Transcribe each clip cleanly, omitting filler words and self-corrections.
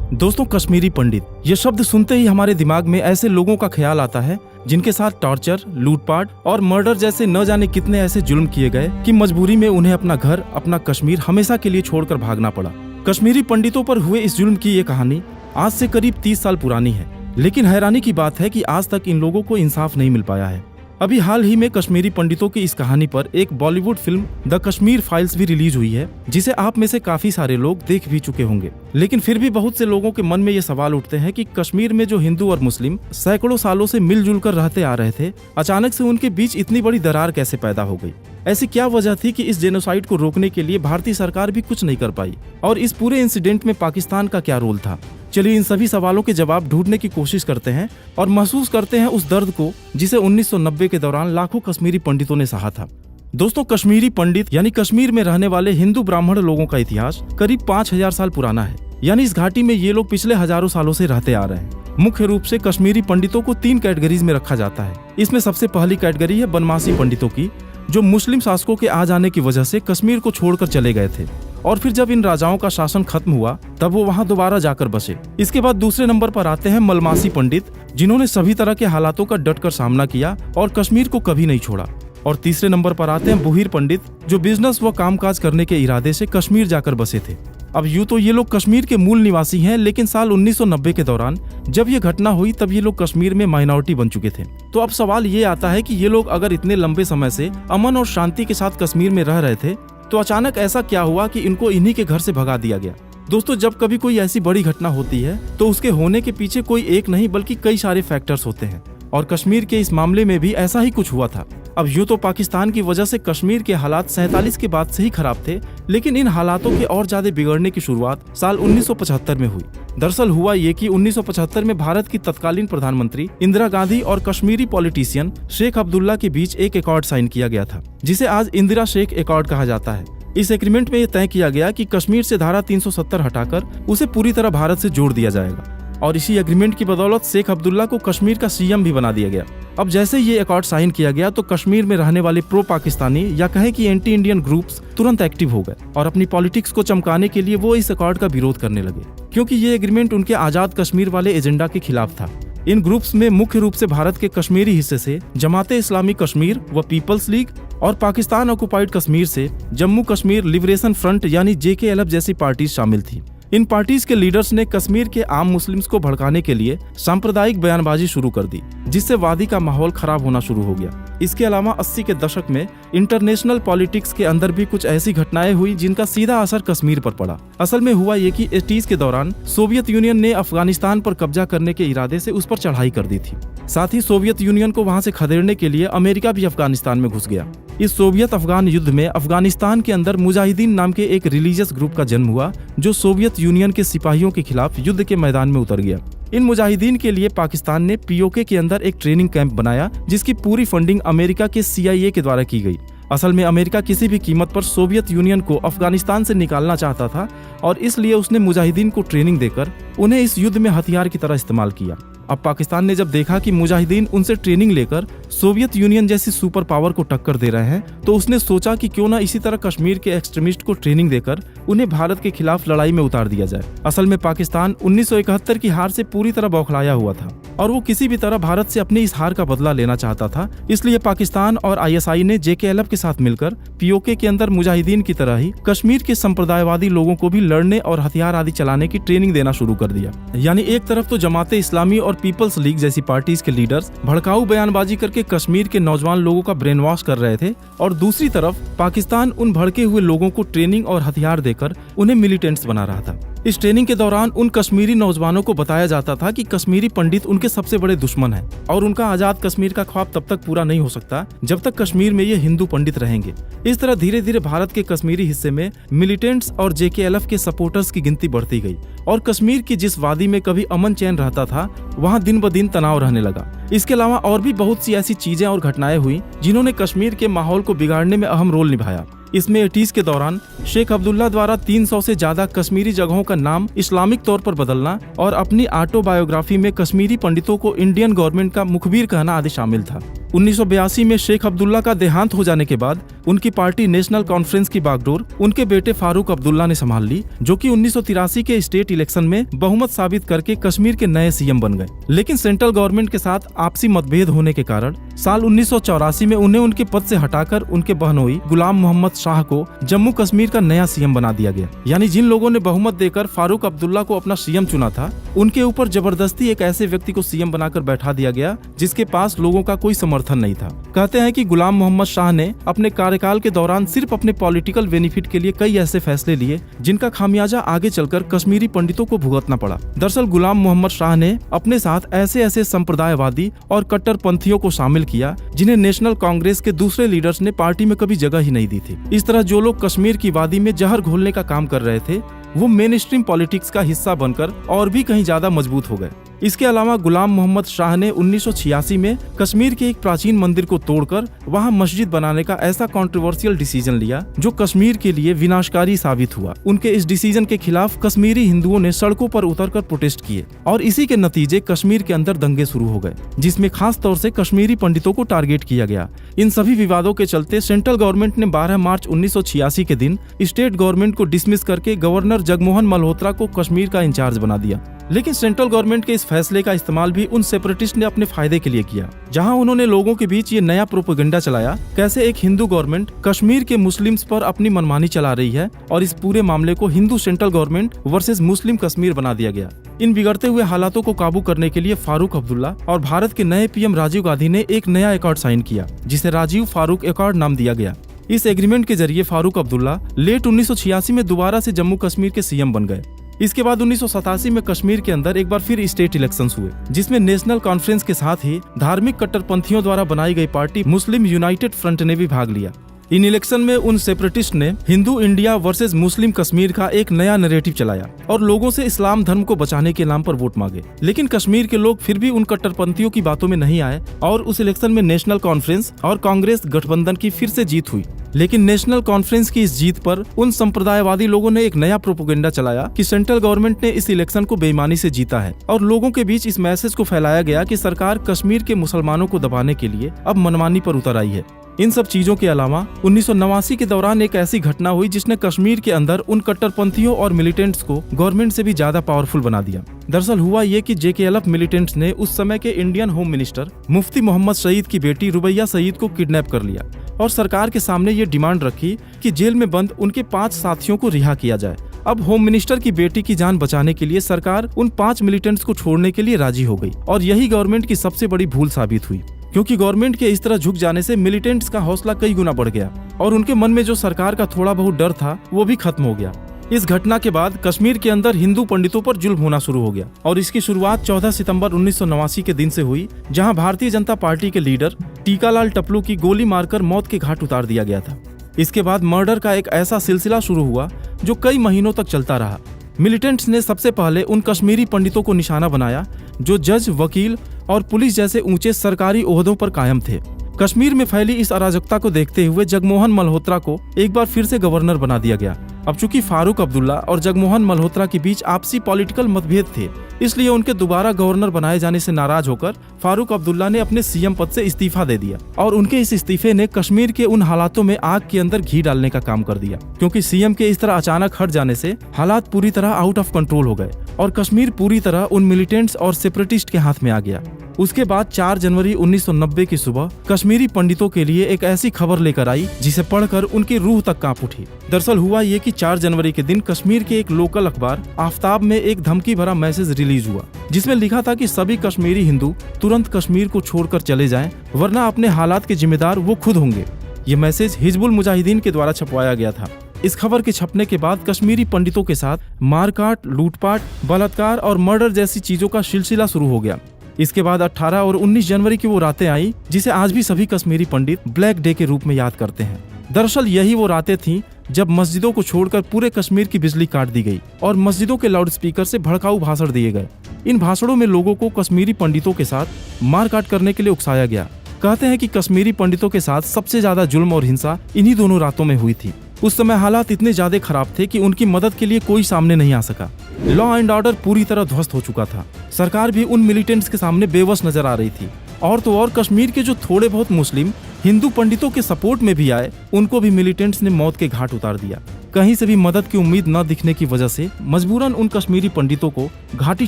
दोस्तों, कश्मीरी पंडित ये शब्द सुनते ही हमारे दिमाग में ऐसे लोगों का ख्याल आता है जिनके साथ टॉर्चर, लूटपाट और मर्डर जैसे न जाने कितने ऐसे जुल्म किए गए कि मजबूरी में उन्हें अपना घर, अपना कश्मीर हमेशा के लिए छोड़कर भागना पड़ा। कश्मीरी पंडितों पर हुए इस जुल्म की ये कहानी आज से करीब 30 साल पुरानी है, लेकिन हैरानी की बात है कि आज तक इन लोगों को इंसाफ नहीं मिल पाया है। अभी हाल ही में कश्मीरी पंडितों की इस कहानी पर एक Bollywood film the Kashmir files भी रिलीज हुई है, जिसे आप में से काफी सारे लोग देख भी चुके होंगे। लेकिन फिर भी बहुत से लोगों के मन में ये सवाल उठते हैं कि कश्मीर में जो हिंदू और मुस्लिम सैकड़ों सालों से मिलजुल कर रहते आ रहे थे, अचानक से उनके बीच इतनी बड़ी दरार कैसे पैदा हो गई। ऐसी क्या वजह थी कि इस जेनोसाइड को रोकने के लिए भारतीय सरकार भी कुछ नहीं कर पाई, और इस पूरे इंसिडेंट में पाकिस्तान का क्या रोल था। चलिए इन सभी सवालों के जवाब ढूंढने की कोशिश करते हैं और महसूस करते हैं उस दर्द को जिसे 1990 के दौरान लाखों कश्मीरी पंडितों ने सहा था। दोस्तों, कश्मीरी पंडित यानी कश्मीर में रहने वाले हिंदू ब्राह्मण लोगों का इतिहास करीब 5000 साल पुराना है। यानी इस घाटी में ये लोग पिछले हजारों सालों से रहते आ रहे हैं। मुख्य रूप से कश्मीरी पंडितों को 3 कैटेगरीज में रखा जाता है। इसमें सबसे पहली कैटेगरी है बनवासी पंडितों की, जो मुस्लिम शासकों के आ जाने की वजह से कश्मीर को छोड़कर चले गए थे, और फिर जब इन राजाओं का शासन खत्म हुआ तब वो वहां दोबारा जाकर बसे। इसके बाद दूसरे नंबर पर आते हैं मलमासी पंडित, जिन्होंने सभी तरह के हालातों का डटकर सामना किया और कश्मीर को कभी नहीं छोड़ा। और तीसरे नंबर पर आते हैं बुहीर पंडित, जो बिजनेस व कामकाज करने के इरादे से कश्मीर जाकर बसे थे। अब यूं तो ये लोग कश्मीर के मूल निवासी हैं, लेकिन साल 1990 के दौरान जब ये घटना हुई तब ये लोग कश्मीर में माइनॉरिटी बन चुके थे। तो अब सवाल ये आता है कि ये लोग अगर इतने लंबे समय से अमन और शांति के साथ कश्मीर में रह रहे थे, तो अचानक ऐसा क्या हुआ कि इनको इन्हीं के घर से भगा दिया गया। दोस्तों, जब कभी कोई ऐसी बड़ी घटना होती है तो उसके होने के पीछे कोई एक नहीं बल्कि कई सारे फैक्टर्स होते हैं, और कश्मीर के इस मामले में भी ऐसा ही कुछ हुआ था। अब यूं तो पाकिस्तान की वजह से कश्मीर के हालात 47 के बाद से ही खराब थे, लेकिन इन हालातों के और ज्यादा बिगड़ने की शुरुआत साल 1975 में हुई। दरअसल हुआ ये कि 1975 में भारत की तत्कालीन प्रधानमंत्री इंदिरा गांधी और कश्मीरी पॉलिटिशियन शेख अब्दुल्ला के बीच एक अकॉर्ड साइन किया गया था, जिसे आज इंदिरा शेख अकॉर्ड कहा जाता है। इस एग्रीमेंट में यह तय किया गया कि कश्मीर से धारा 370 हटाकर उसे पूरी तरह भारत से जोड़ दिया जाएगा, और इसी एग्रीमेंट की बदौलत शेख अब्दुल्ला को कश्मीर का सीएम भी बना दिया गया। अब जैसे ये अकॉर्ड साइन किया गया तो कश्मीर में रहने वाले प्रो पाकिस्तानी या कहें कि एंटी इंडियन ग्रुप्स तुरंत एक्टिव हो गए और अपनी पॉलिटिक्स को चमकाने के लिए वो इस अकॉर्ड का विरोध करने लगे, क्योंकि ये एग्रीमेंट उनके आजाद कश्मीर वाले एजेंडा के खिलाफ था। इन ग्रुप्स में मुख्य रूप से भारत के कश्मीरी हिस्से से जमाते इस्लामी कश्मीर व पीपल्स लीग, और पाकिस्तान ऑक्युपाइड कश्मीर से जम्मू कश्मीर लिबरेशन फ्रंट यानी JKLF जैसी पार्टीज शामिल थी। इन पार्टीज के लीडर्स ने कश्मीर के आम मुस्लिम्स को भड़काने के लिए सांप्रदायिक बयानबाजी शुरू कर दी, जिससे वादी का माहौल खराब होना शुरू हो गया। इसके अलावा 80 के दशक में इंटरनेशनल पॉलिटिक्स के अंदर भी कुछ ऐसी घटनाएं हुई जिनका सीधा असर कश्मीर पर पड़ा। असल में हुआ ये कि 80s के दौरान सोवियत यूनियन ने अफगानिस्तान पर कब्जा करने के इरादे से उस पर चढ़ाई कर दी थी। साथ ही सोवियत यूनियन को वहां से खदेड़ने के लिए अमेरिका भी अफगानिस्तान में घुस गया। इस सोवियत अफगान युद्ध में अफगानिस्तान के अंदर मुजाहिदीन नाम के एक रिलीजियस ग्रुप का जन्म हुआ, जो सोवियत यूनियन के सिपाहियों के खिलाफ युद्ध के मैदान में उतर गया। इन मुजाहिदीन के लिए पाकिस्तान ने POK के अंदर एक ट्रेनिंग कैंप बनाया, जिसकी पूरी फंडिंग अमेरिका के CIA के द्वारा की गई। असल में अमेरिका किसी भी कीमत पर सोवियत यूनियन को अफगानिस्तान से निकालना चाहता था, और इसलिए उसने मुजाहिदीन को ट्रेनिंग देकर उन्हें इस युद्ध में हथियार की तरह इस्तेमाल किया। अब पाकिस्तान ने जब देखा कि मुजाहिदीन उनसे ट्रेनिंग लेकर सोवियत यूनियन जैसी सुपर पावर को टक्कर दे रहे हैं, तो उसने सोचा कि क्यों ना इसी तरह कश्मीर के एक्सट्रीमिस्ट को ट्रेनिंग देकर उन्हें भारत के खिलाफ लड़ाई में उतार दिया जाए। असल में पाकिस्तान 1971 की हार से पूरी तरह बौखलाया हुआ था, और वो किसी भी तरह भारत से अपनी इस हार का बदला लेना चाहता था। इसलिए पाकिस्तान और ISI ने JKLF के साथ मिलकर POK के अंदर मुजाहिदीन की तरह ही कश्मीर के संप्रदायवादी लोगों को भी लड़ने और हथियार आदि चलाने की ट्रेनिंग देना शुरू कर दिया। यानी एक तरफ तो जमाते इस्लामी और पीपल्स लीग जैसी पार्टीज के लीडर्स भड़काऊ बयानबाजी करके कश्मीर के नौजवान लोगों का ब्रेन वॉश कर रहे थे, और दूसरी तरफ पाकिस्तान उन भड़के हुए लोगों को ट्रेनिंग और हथियार देकर उन्हें मिलिटेंट्स बना रहा था। इस ट्रेनिंग के दौरान उन कश्मीरी नौजवानों को बताया जाता था कि कश्मीरी पंडित उनके सबसे बड़े दुश्मन हैं, और उनका आजाद कश्मीर का ख्वाब तब तक पूरा नहीं हो सकता जब तक कश्मीर में ये हिंदू पंडित रहेंगे। इस तरह धीरे धीरे भारत के कश्मीरी हिस्से में मिलिटेंट्स और JKLF के सपोर्टर्स की गिनती बढ़ती गई, और कश्मीर की जिस वादी में कभी अमन चैन रहता था, वहाँ दिन ब दिन तनाव रहने लगा। इसके अलावा और भी बहुत सी ऐसी चीजें और घटनाएं हुई जिन्होंने कश्मीर के माहौल को बिगाड़ने में अहम रोल निभाया। इसमें 80s के दौरान शेख अब्दुल्ला द्वारा 300 से ज्यादा कश्मीरी जगहों का नाम इस्लामिक तौर पर बदलना और अपनी ऑटोबायोग्राफी में कश्मीरी पंडितों को इंडियन गवर्नमेंट का मुखबिर कहना आदि शामिल था। 1982 में शेख अब्दुल्ला का देहांत हो जाने के बाद उनकी पार्टी नेशनल कॉन्फ्रेंस की बागडोर उनके बेटे फारूक अब्दुल्ला ने संभाल ली, जो कि 1983 के स्टेट इलेक्शन में बहुमत साबित करके कश्मीर के नए सीएम बन गए। लेकिन सेंट्रल गवर्नमेंट के साथ आपसी मतभेद होने के कारण साल 1984 में उन्हें उनके पद से हटाकर उनके बहनोई गुलाम मोहम्मद शाह को जम्मू कश्मीर का नया सीएम बना दिया गया। यानी जिन लोगों ने बहुमत देकर फारूक अब्दुल्ला को अपना सीएम चुना था, उनके ऊपर जबरदस्ती एक ऐसे व्यक्ति को सीएम बनाकर बैठा दिया गया जिसके पास लोगों का कोई समर्थन नहीं था। कहते हैं कि गुलाम मोहम्मद शाह ने अपने कार्यकाल के दौरान सिर्फ अपने पॉलिटिकल बेनिफिट के लिए कई ऐसे फैसले लिए जिनका खामियाजा आगे चलकर कश्मीरी पंडितों को भुगतना पड़ा। दरअसल गुलाम मोहम्मद शाह ने अपने साथ ऐसे संप्रदायवादी और कट्टरपंथियों को शामिल किया जिन्हें नेशनल कांग्रेस के दूसरे लीडर्स ने पार्टी में कभी जगह ही नहीं दी थी। इस तरह जो लोग कश्मीर की वादी में जहर घोलने का काम कर रहे थे, वो मेन स्ट्रीम पॉलिटिक्स का हिस्सा बनकर और भी कहीं ज्यादा मजबूत हो गए। इसके अलावा गुलाम मोहम्मद शाह ने 1986 में कश्मीर के एक प्राचीन मंदिर को तोड़कर वहां मस्जिद बनाने का ऐसा कंट्रोवर्शियल डिसीजन लिया जो कश्मीर के लिए विनाशकारी साबित हुआ। उनके इस डिसीजन के खिलाफ कश्मीरी हिंदुओं ने सड़कों पर उतरकर प्रोटेस्ट किए और इसी के नतीजे कश्मीर के अंदर दंगे शुरू हो गए, जिसमें खास तौर से कश्मीरी पंडितों को टारगेट किया गया। इन सभी विवादों के चलते सेंट्रल गवर्नमेंट ने 12 मार्च 1986 के दिन स्टेट गवर्नमेंट को डिसमिस करके गवर्नर जगमोहन मल्होत्रा को कश्मीर का इंचार्ज बना दिया। लेकिन सेंट्रल गवर्नमेंट के इस फैसले का इस्तेमाल भी उन सेपरेटिस्ट ने अपने फायदे के लिए किया, जहां उन्होंने लोगों के बीच ये नया प्रोपेगेंडा चलाया कैसे एक हिंदू गवर्नमेंट कश्मीर के मुस्लिम्स पर अपनी मनमानी चला रही है, और इस पूरे मामले को हिंदू सेंट्रल गवर्नमेंट वर्सेस मुस्लिम कश्मीर बना दिया गया। इन बिगड़ते हुए हालातों को काबू करने के लिए फारूक अब्दुल्ला और भारत के नए पीएम राजीव गांधी ने एक नया एकॉर्ड साइन किया, जिसे राजीव फारूक एकॉर्ड नाम दिया गया। इस एग्रीमेंट के जरिए फारूक अब्दुल्ला लेट 1986 में दोबारा से जम्मू कश्मीर के सीएम बन गए। इसके बाद 1987 में कश्मीर के अंदर एक बार फिर स्टेट इलेक्शंस हुए, जिसमें नेशनल कॉन्फ्रेंस के साथ ही धार्मिक कट्टरपंथियों द्वारा बनाई गई पार्टी मुस्लिम यूनाइटेड फ्रंट ने भी भाग लिया। इन इलेक्शन में उन सेपरेटिस्ट ने हिंदू इंडिया वर्सेस मुस्लिम कश्मीर का एक नया नैरेटिव चलाया और लोगों से इस्लाम धर्म को बचाने के नाम पर वोट मांगे। लेकिन कश्मीर के लोग फिर भी उन कट्टरपंथियों की बातों में नहीं आए और उस इलेक्शन में नेशनल कॉन्फ्रेंस और कांग्रेस गठबंधन की फिर से जीत हुई। लेकिन नेशनल कॉन्फ्रेंस की इस जीत पर उन संप्रदायवादी लोगों ने एक नया प्रोपेगेंडा चलाया कि सेंट्रल गवर्नमेंट ने इस इलेक्शन को बेईमानी से जीता है, और लोगों के बीच इस मैसेज को फैलाया गया कि सरकार कश्मीर के मुसलमानों को दबाने के लिए अब मनमानी पर उतर आई है। इन सब चीजों के अलावा 1989 के दौरान एक ऐसी घटना हुई जिसने कश्मीर के अंदर उन कट्टरपंथियों और मिलिटेंट्स को गवर्नमेंट से भी ज्यादा पावरफुल बना दिया। दरअसल हुआ ये कि JKLF मिलिटेंट्स ने उस समय के इंडियन होम मिनिस्टर मुफ्ती मोहम्मद सईद की बेटी रुबैया सईद को किडनैप कर लिया और सरकार के सामने ये डिमांड रखी कि जेल में बंद उनके 5 साथियों को रिहा किया जाए। अब होम मिनिस्टर की बेटी की जान बचाने के लिए सरकार उन 5 मिलिटेंट्स को छोड़ने के लिए राजी हो गई, और यही गवर्नमेंट की सबसे बड़ी भूल साबित हुई, क्योंकि गवर्नमेंट के इस तरह झुक जाने से मिलिटेंट्स का हौसला कई गुना बढ़ गया और उनके मन में जो सरकार का थोड़ा बहुत डर था वो भी खत्म हो गया। इस घटना के बाद कश्मीर के अंदर हिंदू पंडितों पर जुल्म होना शुरू हो गया, और इसकी शुरुआत 14 सितंबर 1989 के दिन से हुई, जहां भारतीय जनता पार्टी के लीडर टीकालाल टपलू की गोली मारकर मौत के घाट उतार दिया गया था। इसके बाद मर्डर का एक ऐसा सिलसिला शुरू हुआ जो कई महीनों तक चलता रहा। मिलिटेंट्स ने सबसे पहले उन कश्मीरी पंडितों को निशाना बनाया जो जज, वकील और पुलिस जैसे ऊंचे सरकारी ओहदों पर कायम थे। कश्मीर में फैली इस अराजकता को देखते हुए जगमोहन मल्होत्रा को एक बार फिर से गवर्नर बना दिया गया। अब चूंकि फारूक अब्दुल्ला और जगमोहन मल्होत्रा के बीच आपसी पॉलिटिकल मतभेद थे, इसलिए उनके दोबारा गवर्नर बनाए जाने से नाराज होकर फारूक अब्दुल्ला ने अपने सीएम पद से इस्तीफा दे दिया, और उनके इस इस्तीफे ने कश्मीर के उन हालातों में आग के अंदर घी डालने का काम कर दिया, क्योंकि सीएम के इस तरह अचानक हट जाने से हालात पूरी तरह आउट ऑफ कंट्रोल हो गए और कश्मीर पूरी तरह उन मिलिटेंट्स और सेपरेटिस्ट के हाथ में आ गया। उसके बाद 4 जनवरी 1990 की सुबह कश्मीरी पंडितों के लिए एक ऐसी खबर लेकर आई जिसे पढ़कर उनकी रूह तक कांप उठी। दरअसल हुआ ये कि 4 जनवरी के दिन कश्मीर के एक लोकल अखबार आफ्ताब में एक धमकी भरा मैसेज रिलीज हुआ, जिसमें लिखा था कि सभी कश्मीरी हिंदू तुरंत कश्मीर को छोड़कर चले जाएं, वरना अपने हालात के जिम्मेदार वो खुद होंगे। ये मैसेज हिजबुल मुजाहिदीन के द्वारा छपवाया गया था। इस खबर के छपने के बाद कश्मीरी पंडितों के साथ मारकाट, लूटपाट, बलात्कार और मर्डर जैसी चीजों का सिलसिला शुरू हो गया। इसके बाद 18 और 19 जनवरी की वो रातें आई जिसे आज भी सभी कश्मीरी पंडित ब्लैक डे के रूप में याद करते हैं। दरअसल यही वो रातें थीं जब मस्जिदों को छोड़कर पूरे कश्मीर की बिजली काट दी गई और मस्जिदों के लाउडस्पीकर से भड़काऊ भाषण दिए गए। इन भाषणों में लोगों को कश्मीरी पंडितों के साथ मारकाट करने के लिए उकसाया गया। कहते हैं कि कश्मीरी पंडितों के साथ सबसे ज्यादा जुल्म और हिंसा इन्हीं दोनों रातों में हुई थी। उस समय हालात इतने ज्यादा खराब थे कि उनकी मदद के लिए कोई सामने नहीं आ सका। लॉ एंड ऑर्डर पूरी तरह ध्वस्त हो चुका था। सरकार भी उन मिलिटेंट्स के सामने बेबस नजर आ रही थी और तो और कश्मीर के जो थोड़े बहुत मुस्लिम हिंदू पंडितों के सपोर्ट में भी आए, उनको भी मिलिटेंट्स ने मौत के घाट उतार दिया। कहीं से भी मदद की उम्मीद न दिखने की वजह से मजबूरन उन कश्मीरी पंडितों को घाटी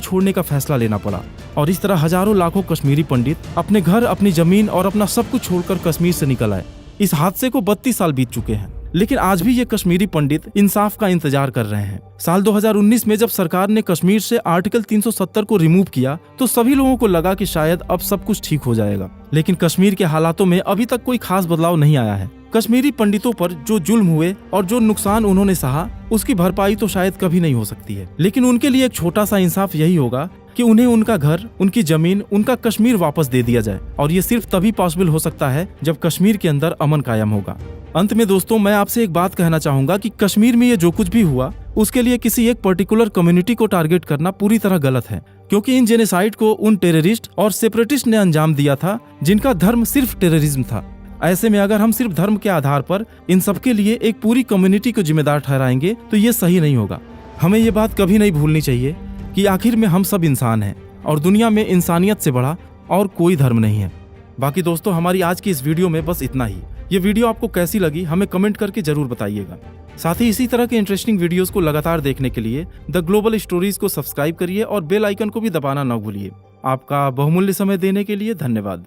छोड़ने का फैसला लेना पड़ा और इस तरह हजारों लाखों कश्मीरी पंडित अपने घर, अपनी जमीन और अपना सब कुछ छोड़कर कश्मीर से निकल आए। इस हादसे को 32 साल बीत चुके हैं, लेकिन आज भी ये कश्मीरी पंडित इंसाफ का इंतजार कर रहे हैं। साल 2019 में जब सरकार ने कश्मीर से आर्टिकल 370 को रिमूव किया तो सभी लोगों को लगा कि शायद अब सब कुछ ठीक हो जाएगा, लेकिन कश्मीर के हालातों में अभी तक कोई खास बदलाव नहीं आया है। कश्मीरी पंडितों पर जो जुल्म हुए और जो नुकसान उन्होंने सहा, उसकी भरपाई तो शायद कभी नहीं हो सकती है, लेकिन उनके लिए एक छोटा सा इंसाफ यही होगा कि उन्हें उनका घर, उनकी जमीन, उनका कश्मीर वापस दे दिया जाए। और ये सिर्फ तभी पॉसिबल हो सकता है जब कश्मीर के अंदर अमन कायम होगा। अंत में दोस्तों, मैं आपसे एक बात कहना चाहूंगा कि कश्मीर में ये जो कुछ भी हुआ उसके लिए किसी एक पर्टिकुलर कम्युनिटी को टारगेट करना पूरी तरह गलत है, क्योंकि इन जेनोसाइड को उन टेररिस्ट और सेपरेटिस्ट ने अंजाम दिया था जिनका धर्म सिर्फ टेररिज्म था। ऐसे में अगर हम सिर्फ धर्म के आधार पर इन सबके लिए एक पूरी कम्युनिटी को जिम्मेदार ठहराएंगे तो ये सही नहीं होगा। हमें ये बात कभी नहीं भूलनी चाहिए कि आखिर में हम सब इंसान हैं और दुनिया में इंसानियत से बड़ा और कोई धर्म नहीं है। बाकी दोस्तों, हमारी आज की इस वीडियो में बस इतना ही। ये वीडियो आपको कैसी लगी हमें कमेंट करके जरूर बताइएगा। साथ ही इसी तरह के इंटरेस्टिंग वीडियोस को लगातार देखने के लिए द ग्लोबल स्टोरीज को सब्सक्राइब करिए और बेल आइकन को भी दबाना न भूलिए। आपका बहुमूल्य समय देने के लिए धन्यवाद।